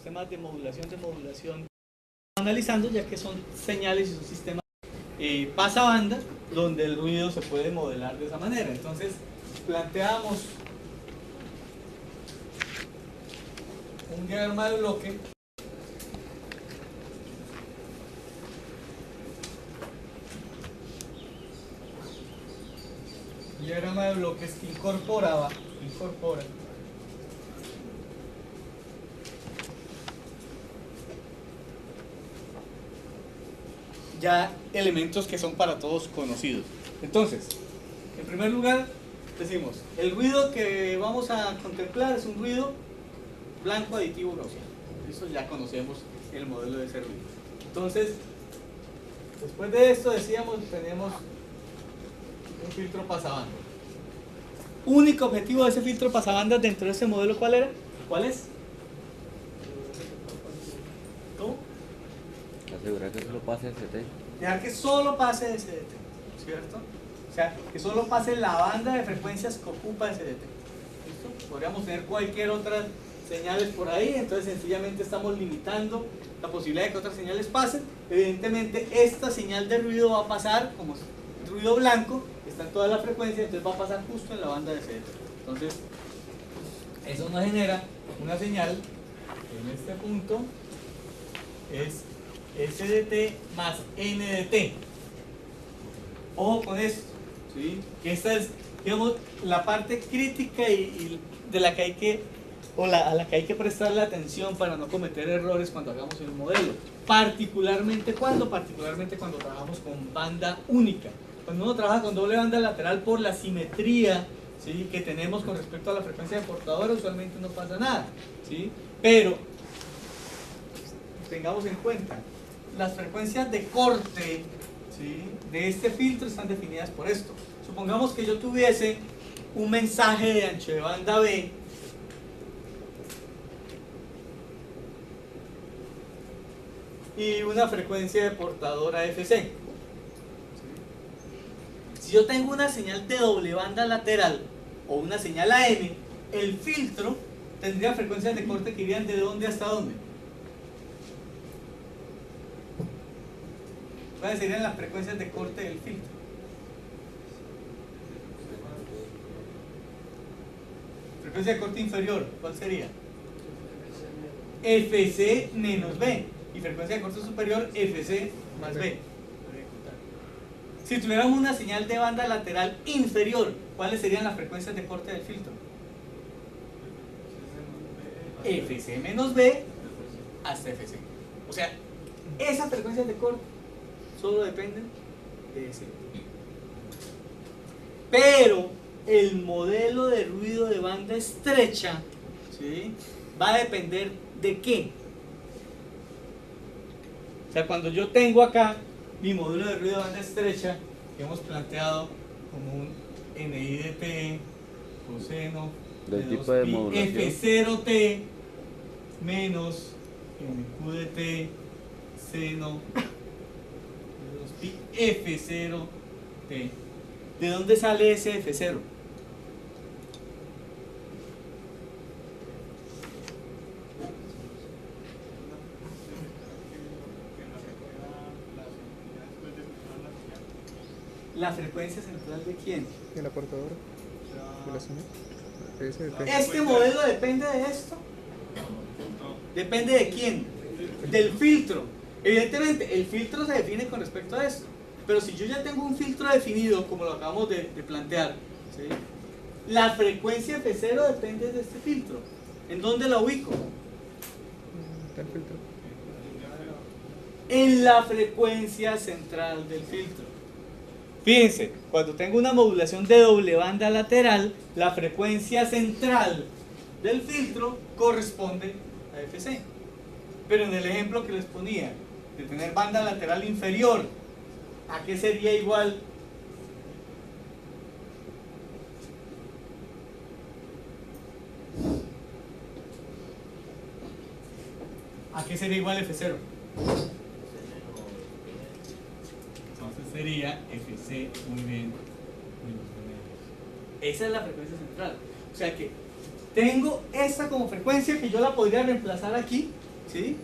sistemas de modulación analizando, ya que son señales y son sistemas pasabanda donde el ruido se puede modelar de esa manera. Entonces planteamos un diagrama de bloque que incorpora ya elementos que son para todos conocidos. Entonces, en primer lugar, decimos, el ruido que vamos a contemplar es un ruido blanco aditivo gaussiano. Eso ya conocemos el modelo de ese ruido. Entonces, después de esto decíamos, tenemos un filtro pasabanda. Único objetivo de ese filtro pasabanda dentro de ese modelo, ¿cuál era? ¿Cuál es? ¿Cómo? Asegurar que solo pase ST. Dejar que solo pase SDT, ¿cierto? O sea, que solo pase la banda de frecuencias que ocupa SDT. ¿Listo? Podríamos tener cualquier otra señales por ahí, entonces sencillamente estamos limitando la posibilidad de que otras señales pasen. Evidentemente esta señal de ruido va a pasar como ruido blanco, está en toda la frecuencia, entonces va a pasar justo en la banda de SDT. Entonces eso nos genera una señal en este punto es SDT más NDT. Ojo con esto, ¿sí? Que esta es, digamos, la parte crítica y de la que hay que, a la que hay que prestarle atención para no cometer errores cuando hagamos el modelo. Particularmente cuando trabajamos con banda única. Cuando uno trabaja con doble banda lateral por la simetría, ¿sí?, que tenemos con respecto a la frecuencia de portadora, usualmente no pasa nada, ¿sí? Pero tengamos en cuenta, las frecuencias de corte, ¿sí?, de este filtro están definidas por esto. Supongamos que yo tuviese un mensaje de ancho de banda B y una frecuencia de portadora FC. Si yo tengo una señal de doble banda lateral o una señal AM, el filtro tendría frecuencias de corte que irían de dónde hasta dónde. ¿Cuáles serían las frecuencias de corte del filtro? Frecuencia de corte inferior, ¿cuál sería? FC menos B. Y frecuencia de corte superior, FC más B. Si tuviéramos una señal de banda lateral inferior, ¿cuáles serían las frecuencias de corte del filtro? FC menos B hasta FC. O sea, esas frecuencias de corte solo dependen de ese. Pero el modelo de ruido de banda estrecha, ¿sí?, va a depender de qué. O sea, cuando yo tengo acá mi modelo de ruido de banda estrecha, que hemos planteado como un NIDT coseno del tipo de modulación F0T menos NQDT seno F0T. ¿De dónde sale ese F0? ¿La frecuencia central de quién? De la portadora. De la señal. ¿Este modelo depende de esto? ¿Depende de quién? Del filtro. Evidentemente, el filtro se define con respecto a esto. Pero si yo ya tengo un filtro definido, como lo acabamos de plantear, ¿sí?, la frecuencia F0 depende de este filtro. ¿En dónde la ubico? Está el filtro. En la frecuencia central del filtro. Fíjense, cuando tengo una modulación de doble banda lateral, la frecuencia central del filtro corresponde a FC. Pero en el ejemplo que les ponía, de tener banda lateral inferior, ¿a qué sería igual? ¿A qué sería igual F0? Entonces sería FC, muy bien, esa es la frecuencia central. O sea que tengo esta como frecuencia que yo la podría reemplazar aquí ¿sí?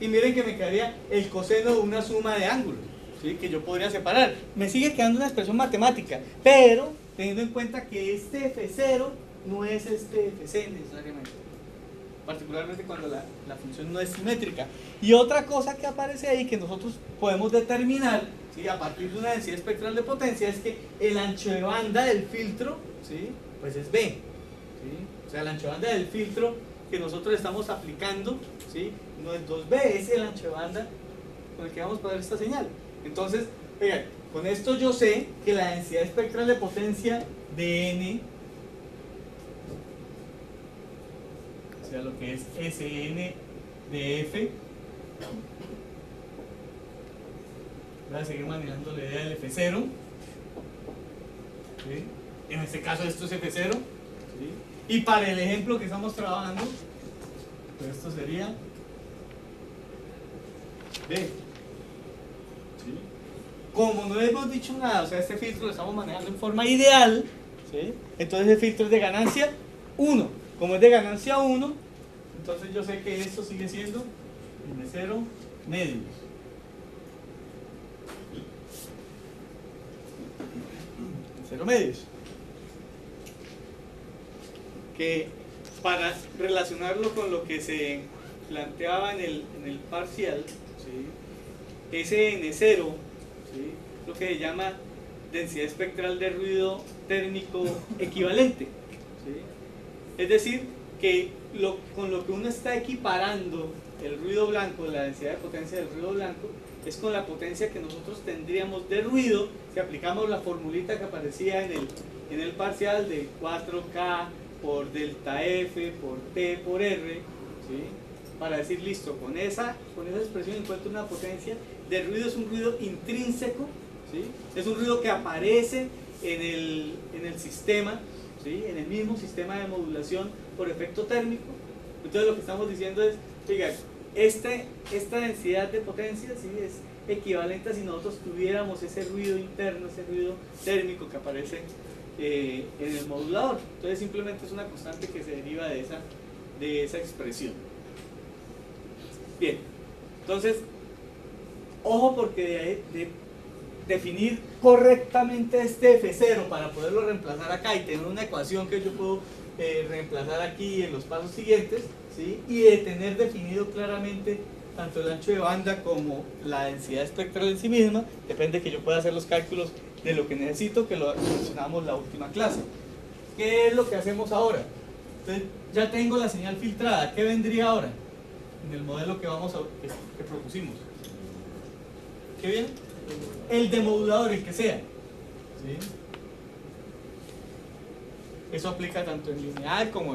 Y miren que me quedaría el coseno de una suma de ángulos, ¿sí? Que yo podría separar. Me sigue quedando una expresión matemática, pero teniendo en cuenta que este F0 no es este FC necesariamente, particularmente cuando la función no es simétrica. Y otra cosa que aparece ahí que nosotros podemos determinar, ¿sí? A partir de una densidad espectral de potencia, es que el ancho de banda del filtro, ¿sí? Pues es B, ¿sí? O sea, el ancho de banda del filtro que nosotros estamos aplicando, ¿sí? No es 2B, es el ancho de banda con el que vamos a dar esta señal. Entonces, oigan, con esto yo sé que la densidad espectral de potencia de N, o sea, lo que es Sn de F, voy a seguir manejando la idea del F0, ¿sí? En este caso esto es F0, ¿sí? Y para el ejemplo que estamos trabajando, pues esto sería B, ¿sí? Como no hemos dicho nada, o sea, este filtro lo estamos manejando en forma ideal, ¿sí? Entonces el filtro es de ganancia 1. Como es de ganancia 1, entonces yo sé que esto sigue siendo N0 medios. N0 medios. Que para relacionarlo con lo que se planteaba en el parcial, ¿sí? Ese N0, ¿sí? Lo que se llama densidad espectral de ruido térmico equivalente, ¿sí? Es decir, que con lo que uno está equiparando el ruido blanco, la densidad de potencia del ruido blanco, es con la potencia que nosotros tendríamos de ruido si aplicamos la formulita que aparecía en el parcial de 4K por delta F por T por R, ¿sí? Para decir, listo, con esa expresión encuentro una potencia de ruido, es un ruido intrínseco, ¿sí? Es un ruido que aparece en el sistema, ¿sí? En el mismo sistema de modulación por efecto térmico. Entonces lo que estamos diciendo es, fíjate, esta densidad de potencia, ¿sí? Es equivalente a si nosotros tuviéramos ese ruido interno, ese ruido térmico que aparece en el modulador. Entonces simplemente es una constante que se deriva de esa expresión. Bien, entonces ojo, porque de definir correctamente este F0 para poderlo reemplazar acá y tener una ecuación que yo puedo reemplazar aquí en los pasos siguientes, ¿sí? Y de tener definido claramente tanto el ancho de banda como la densidad espectral en sí misma, depende que yo pueda hacer los cálculos de lo que necesito, que lo mencionamos la última clase. ¿Qué es lo que hacemos ahora? Entonces ya tengo la señal filtrada. ¿Qué vendría ahora? En el modelo que propusimos. ¿Qué viene? El demodulador, el que sea, ¿sí? Eso aplica tanto en lineal como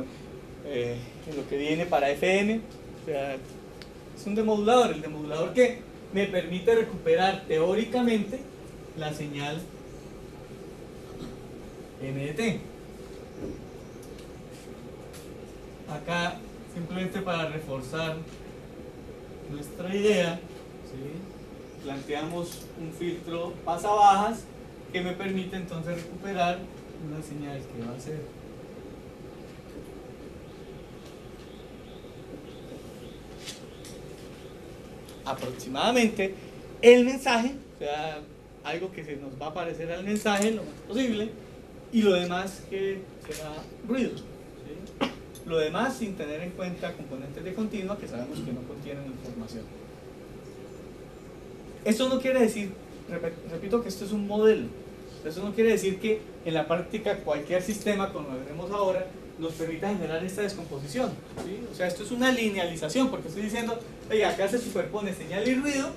en lo que viene para FM. O sea, es un demodulador, el demodulador que me permite recuperar teóricamente la señal N de T. Acá, simplemente para reforzar nuestra idea, ¿sí? Planteamos un filtro pasabajas que me permite entonces recuperar una señal que va a ser aproximadamente el mensaje, o sea, algo que se nos va a parecer al mensaje lo más posible, y lo demás que será ruido, ¿sí? Lo demás sin tener en cuenta componentes de continua que sabemos que no contienen información. Esto no quiere decir, repito, que esto es un modelo. Eso no quiere decir que en la práctica cualquier sistema, como lo veremos ahora, nos permita generar esta descomposición, ¿sí? O sea, esto es una linealización, porque estoy diciendo, oiga, acá se superpone señal y ruido,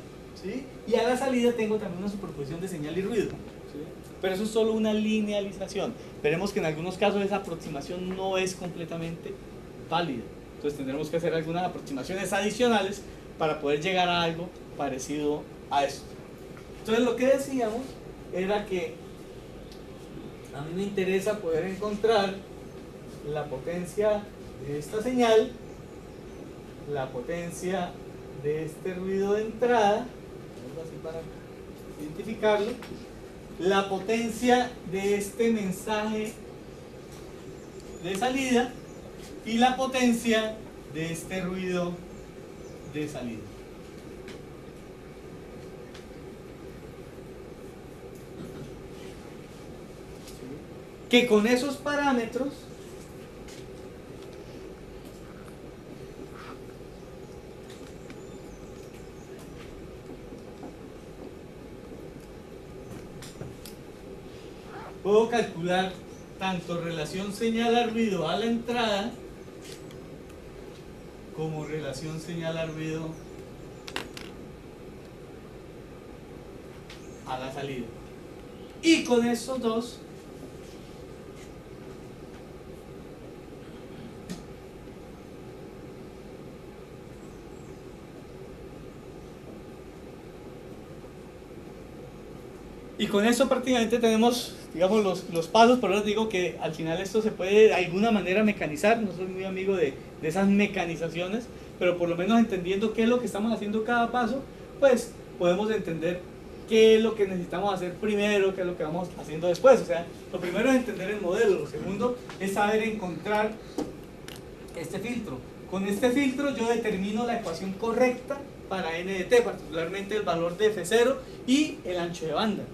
¿sí? Y a la salida tengo también una superposición de señal y ruido, ¿sí? Pero eso es solo una linealización. Veremos que en algunos casos esa aproximación no es completamente válida. Entonces tendremos que hacer algunas aproximaciones adicionales para poder llegar a algo parecido a esto. Entonces lo que decíamos era que a mí me interesa poder encontrar la potencia de esta señal, la potencia de este ruido de entrada, así para identificarlo, la potencia de este mensaje de salida y la potencia de este ruido de salida. Que con esos parámetros puedo calcular tanto relación señal al ruido a la entrada como relación señal al ruido a la salida. Y con estos dos y con eso prácticamente tenemos, digamos, los pasos. Por eso digo que al final esto se puede de alguna manera mecanizar. No soy muy amigo de esas mecanizaciones, pero por lo menos entendiendo qué es lo que estamos haciendo cada paso, pues podemos entender qué es lo que necesitamos hacer primero, qué es lo que vamos haciendo después. O sea, lo primero es entender el modelo, lo segundo es saber encontrar este filtro. Con este filtro yo determino la ecuación correcta para n de t, particularmente el valor de f0 y el ancho de banda.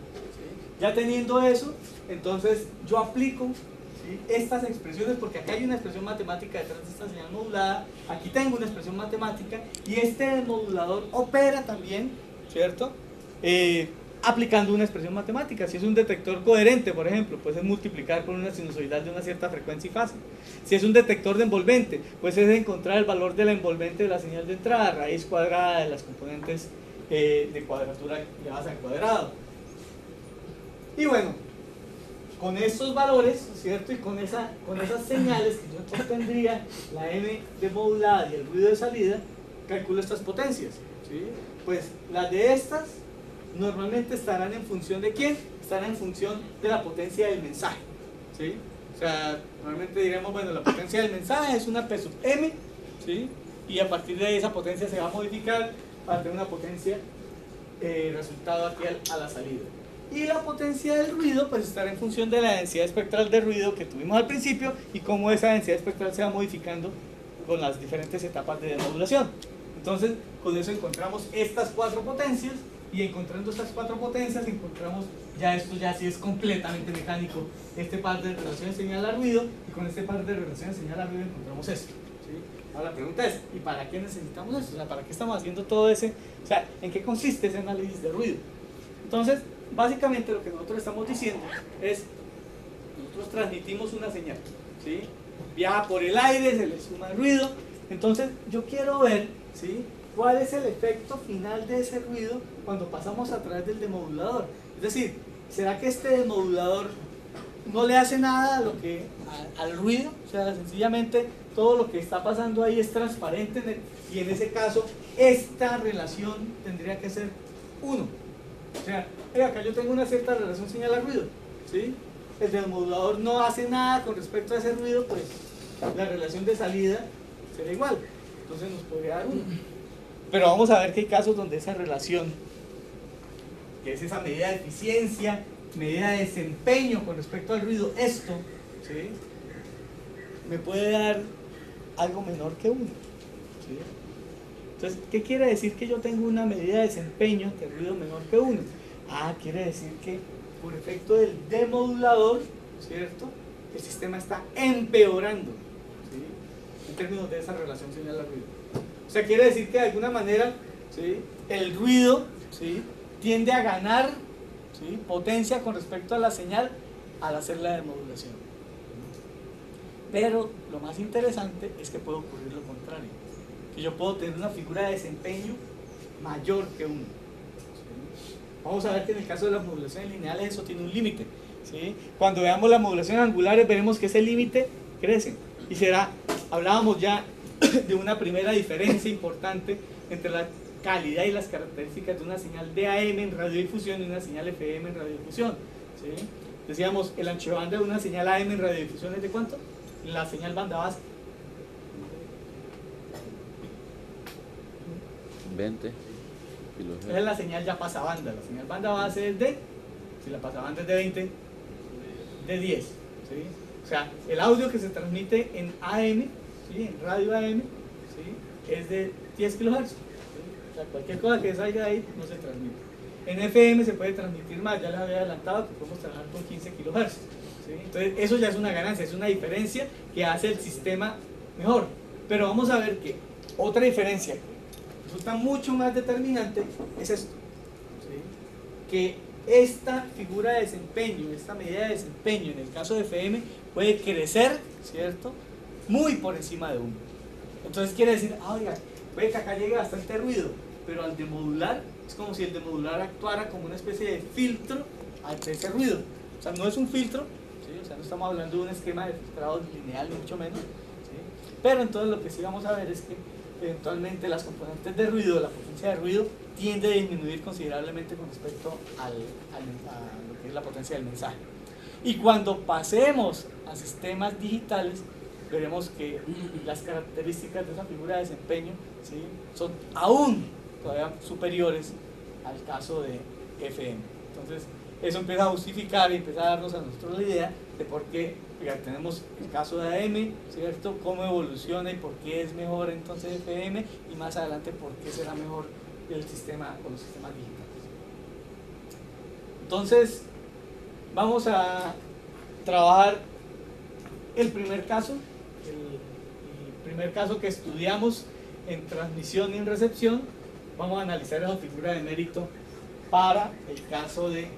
Ya teniendo eso, entonces yo aplico, ¿sí?, estas expresiones, porque acá hay una expresión matemática detrás de esta señal modulada, aquí tengo una expresión matemática, y este modulador opera también, ¿cierto?, aplicando una expresión matemática. Si es un detector coherente, por ejemplo, pues es multiplicar por una sinusoidal de una cierta frecuencia y fase. Si es un detector de envolvente, pues es encontrar el valor de la envolvente de la señal de entrada, raíz cuadrada de las componentes de cuadratura llevadas al cuadrado. Y bueno, con estos valores, ¿cierto?, y con esas señales que yo obtendría, la M de modulada y el ruido de salida, calculo estas potencias, ¿sí? Pues las de estas normalmente estarán en función de ¿quién? Estarán en función de la potencia del mensaje, ¿sí? O sea, normalmente diremos, bueno, la potencia del mensaje es una P sub M, ¿sí?, y a partir de ahí esa potencia se va a modificar para tener una potencia resultado aquí a la salida. Y la potencia del ruido pues estará en función de la densidad espectral de ruido que tuvimos al principio y cómo esa densidad espectral se va modificando con las diferentes etapas de demodulación. Entonces, con eso encontramos estas cuatro potencias, y encontrando estas cuatro potencias encontramos ya esto, ya sí es completamente mecánico, este par de relaciones señal a ruido, y con este par de relaciones señal a ruido encontramos esto, ¿sí? Ahora la pregunta es, ¿y para qué necesitamos esto? O sea, ¿para qué estamos haciendo todo ese? O sea, ¿en qué consiste ese análisis de ruido? Entonces, básicamente lo que nosotros estamos diciendo es, nosotros transmitimos una señal, ¿sí?, viaja por el aire, se le suma el ruido, entonces yo quiero ver, ¿sí?, cuál es el efecto final de ese ruido cuando pasamos a través del demodulador. Es decir, ¿será que este demodulador no le hace nada al ruido? O sea, sencillamente todo lo que está pasando ahí es transparente, y en ese caso esta relación tendría que ser 1. O sea, acá yo tengo una cierta relación señal al ruido, ¿sí? El demodulador no hace nada con respecto a ese ruido, pues la relación de salida será igual, entonces nos podría dar 1. Pero vamos a ver que hay casos donde esa relación, que es esa medida de eficiencia, medida de desempeño con respecto al ruido, esto, ¿sí?, me puede dar algo menor que 1, ¿sí? Entonces, ¿qué quiere decir que yo tengo una medida de desempeño de ruido menor que 1? Quiere decir que por efecto del demodulador, ¿cierto?, el sistema está empeorando, ¿sí?, en términos de esa relación señal al ruido. O sea, quiere decir que de alguna manera, ¿sí?, el ruido, ¿sí?, tiende a ganar, ¿sí?, potencia con respecto a la señal al hacer la demodulación. Pero lo más interesante es que puede ocurrir lo contrario, que yo puedo tener una figura de desempeño mayor que 1. ¿Sí? Vamos a ver que en el caso de las modulaciones lineales eso tiene un límite, ¿sí? Cuando veamos las modulaciones angulares veremos que ese límite crece, y hablábamos ya de una primera diferencia importante entre la calidad y las características de una señal DAM en radiodifusión y una señal FM en radiodifusión, ¿sí? Decíamos, el ancho de banda de una señal AM en radiodifusión es ¿de cuánto? La señal banda base 20 kHz. Esa es la señal ya pasabanda. La señal banda base es de, si la pasabanda es de 20, de 10, ¿sí? O sea, el audio que se transmite en AM, ¿sí?, en radio AM, ¿sí?, es de 10 kHz. O sea, cualquier cosa que salga ahí no se transmite. En FM se puede transmitir más, ya les había adelantado que podemos trabajar con 15 kHz. ¿Sí? Entonces eso ya es una ganancia, es una diferencia que hace el sistema mejor. Pero vamos a ver que otra diferencia que resulta mucho más determinante es esto. ¿Sí? Que esta figura de desempeño, esta medida de desempeño en el caso de FM puede crecer, ¿cierto? Muy por encima de 1. Entonces quiere decir, oiga, puede que acá llegue bastante ruido, pero al demodular es como si el demodular actuara como una especie de filtro ante ese ruido. O sea, no es un filtro, ¿sí? O sea, no estamos hablando de un esquema de filtrado lineal, ni mucho menos, ¿sí? Pero entonces lo que sí vamos a ver es que eventualmente las componentes de ruido, la potencia de ruido, tiende a disminuir considerablemente con respecto a lo que es la potencia del mensaje. Y cuando pasemos a sistemas digitales, veremos que las características de esa figura de desempeño, ¿sí?, son aún todavía superiores al caso de FM. Entonces, eso empieza a justificar y empieza a darnos a nosotros la idea de por qué, fíjate, tenemos el caso de AM, ¿cierto?, cómo evoluciona y por qué es mejor entonces FM, y más adelante por qué será mejor el sistema o los sistemas digitales. Entonces, vamos a trabajar el primer caso. El primer caso que estudiamos en transmisión y en recepción. Vamos a analizar esa figura de mérito para el caso de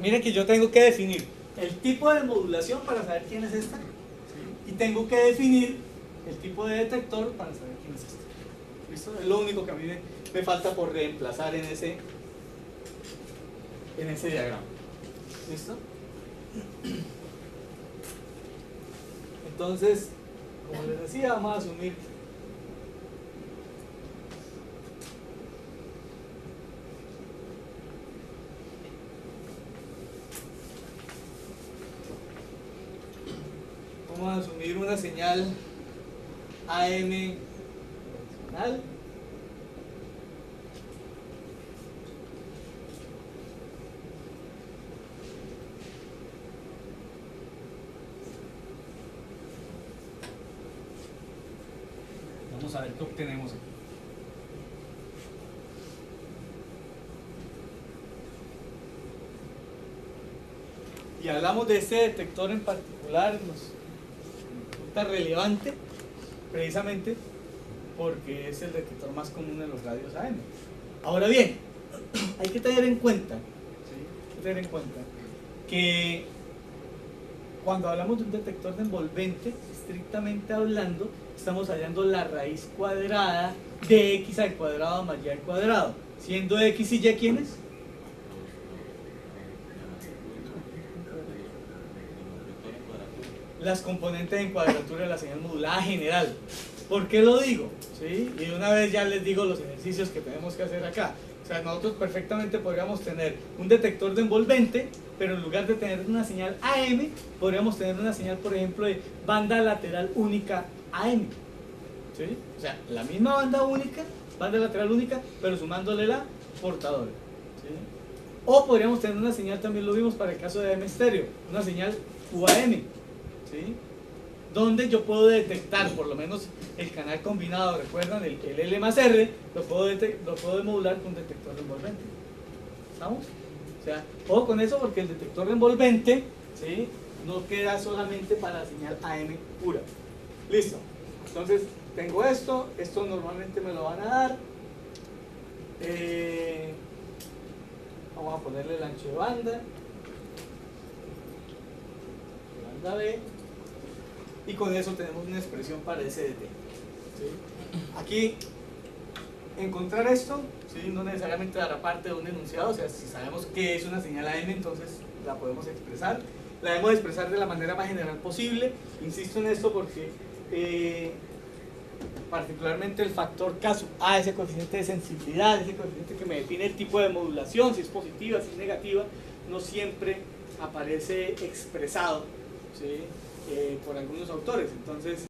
miren que yo tengo que definir el tipo de modulación para saber quién es esta, ¿sí?, y tengo que definir el tipo de detector para saber quién es este. ¿Listo? Es lo único que a mí me falta por reemplazar en ese diagrama. ¿Listo? Entonces, como les decía, vamos a asumir una señal AM tradicional. Vamos a ver qué obtenemos aquí. Y hablamos de este detector en particular, nos resulta relevante precisamente porque es el detector más común en los radios AM. Ahora bien, hay que tener en cuenta, ¿sí?, que cuando hablamos de un detector de envolvente, estrictamente hablando, estamos hallando la raíz cuadrada de x al cuadrado más y al cuadrado, siendo x y y ¿quiénes? Las componentes en cuadratura de la señal modulada general. ¿Por qué lo digo? ¿Sí? Y una vez ya les digo los ejercicios que tenemos que hacer acá. O sea, nosotros perfectamente podríamos tener un detector de envolvente, pero en lugar de tener una señal AM, podríamos tener una señal, por ejemplo, de banda lateral única AM. ¿Sí? O sea, la misma banda lateral única, pero sumándole la portadora. ¿Sí? O podríamos tener una señal, también lo vimos para el caso de AM estéreo, una señal UAM. ¿Sí? Donde yo puedo detectar por lo menos el canal combinado, recuerdan, el L más R, lo puedo modular con detector de envolvente. ¿Estamos? O sea, ojo con eso porque el detector de envolvente, ¿sí?, no queda solamente para la señal AM pura. Listo. Entonces, tengo esto normalmente me lo van a dar. Vamos a ponerle el ancho de banda B. Y con eso tenemos una expresión para SDT. ¿Sí? Aquí, encontrar esto, ¿sí?, no necesariamente dará parte de un enunciado. O sea, si sabemos qué es una señal AM, entonces la podemos expresar. La debemos expresar de la manera más general posible. Insisto en esto porque particularmente el factor K sub A, ese coeficiente de sensibilidad, ese coeficiente que me define el tipo de modulación, si es positiva, si es negativa, no siempre aparece expresado, ¿sí?, por algunos autores. Entonces